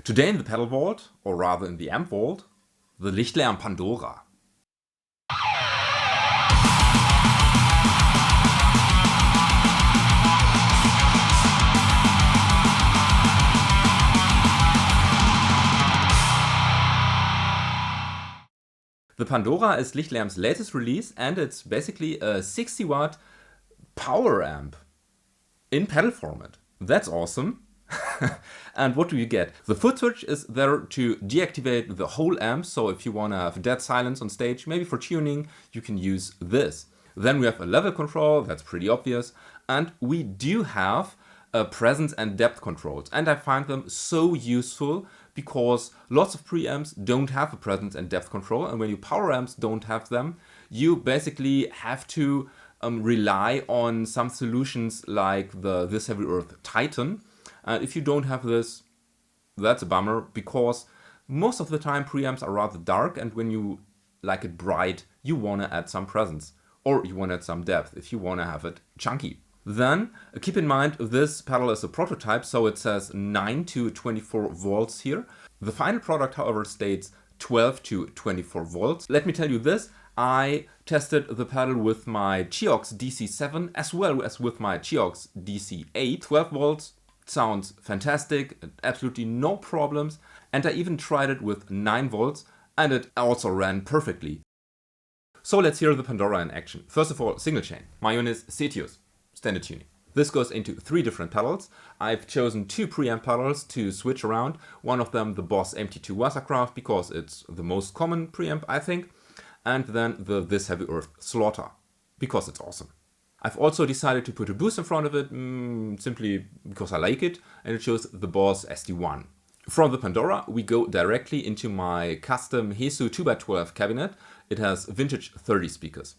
Today in the pedal vault, or rather in the amp vault, the Lichtlärm Pandora. The Pandora is Lichtlärm's latest release, and it's basically a 60 watt power amp in pedal format. That's awesome. And what do you get? The foot switch is there to deactivate the whole amp, so if you want to have dead silence on stage, maybe for tuning, you can use this. Then we have a level control, that's pretty obvious, and we do have presence and depth controls, and I find them so useful because lots of preamps don't have a presence and depth control, and when your power amps don't have them, you basically have to rely on some solutions like the This Heavy Earth Titan. And if you don't have this, that's a bummer, because most of the time preamps are rather dark, and when you like it bright, you want to add some presence, or you want to add some depth if you want to have it chunky. Then keep in mind this pedal is a prototype, so it says 9 to 24 volts here. The final product, however, states 12 to 24 volts. Let me tell you this, I tested the pedal with my Chiox DC7 as well as with my Chiox DC8. 12 volts sounds fantastic, absolutely no problems, and I even tried it with 9 volts and it also ran perfectly. So let's hear the Pandora in action. First of all, single chain. My unit is Cetius, standard tuning. This goes into 3 different pedals. I've chosen 2 preamp pedals to switch around. One of them the Boss MT2 Wasserkraft because it's the most common preamp, I think, and then the This Heavy Earth Slaughter because it's awesome. I've also decided to put a boost in front of it simply because I like it, and it shows the Boss SD1. From the Pandora we go directly into my custom Hesu 2x12 cabinet. It has vintage 30 speakers.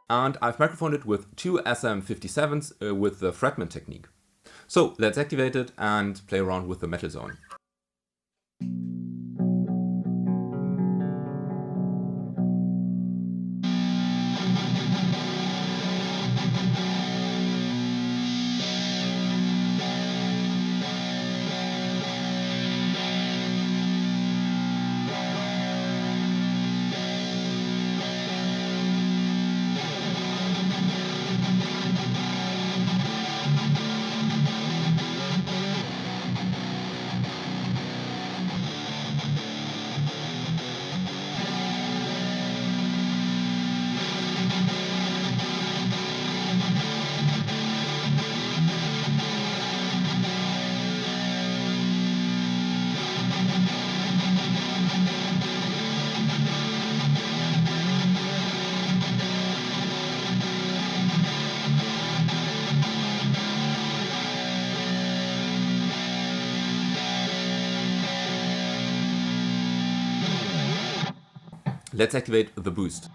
And I've microphoned it with 2 SM57s with the fretment technique. So let's activate it and play around with the metal zone. Let's activate the boost.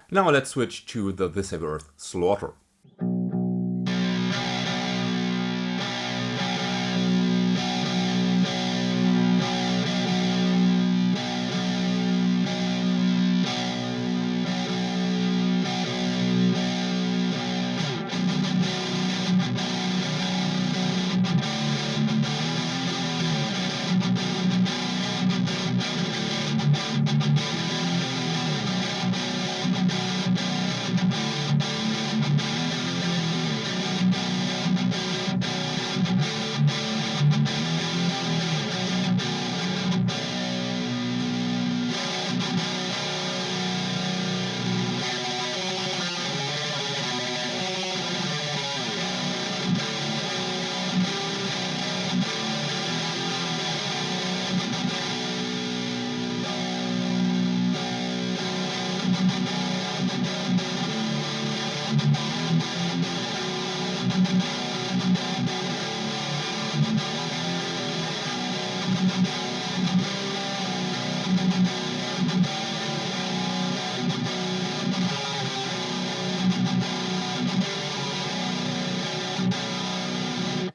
Now let's switch to the This Heavy Earth Slaughter.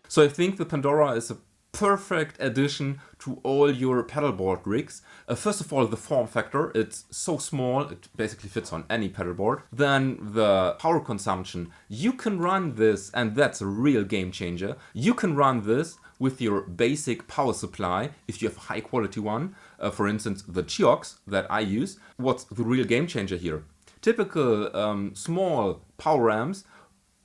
So I think the Pandora is a perfect addition to all your pedalboard rigs. First of all, the form factor, it's so small, it basically fits on any pedalboard. Then the power consumption, you can run this, and that's a real game changer. You can run this with your basic power supply if you have a high quality one. For instance, the Chiox that I use. What's the real game changer here? Typical small power amps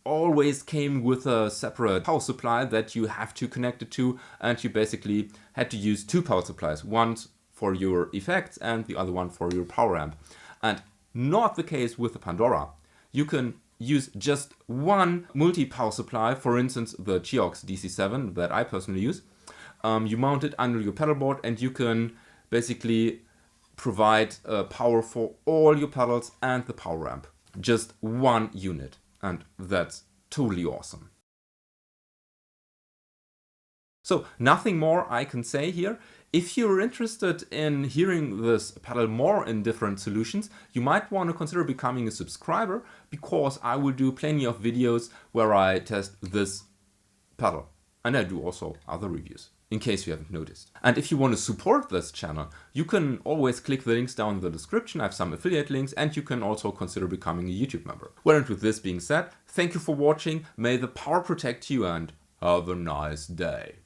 always came with a separate power supply that you have to connect it to, and you basically had to use two power supplies, one for your effects and the other one for your power amp. And not the case with the Pandora. You can use just one multi-power supply, for instance the Chiox DC7 that I personally use. You mount it under your pedalboard and you can basically provide power for all your pedals and the power amp. Just one unit. And that's totally awesome. So nothing more I can say here. If you're interested in hearing this pedal more in different solutions, you might want to consider becoming a subscriber, because I will do plenty of videos where I test this pedal. And I do also other reviews, in case you haven't noticed. And if you want to support this channel, you can always click the links down in the description. I have some affiliate links, and you can also consider becoming a YouTube member. Well, and with this being said, thank you for watching. May the power protect you, and have a nice day.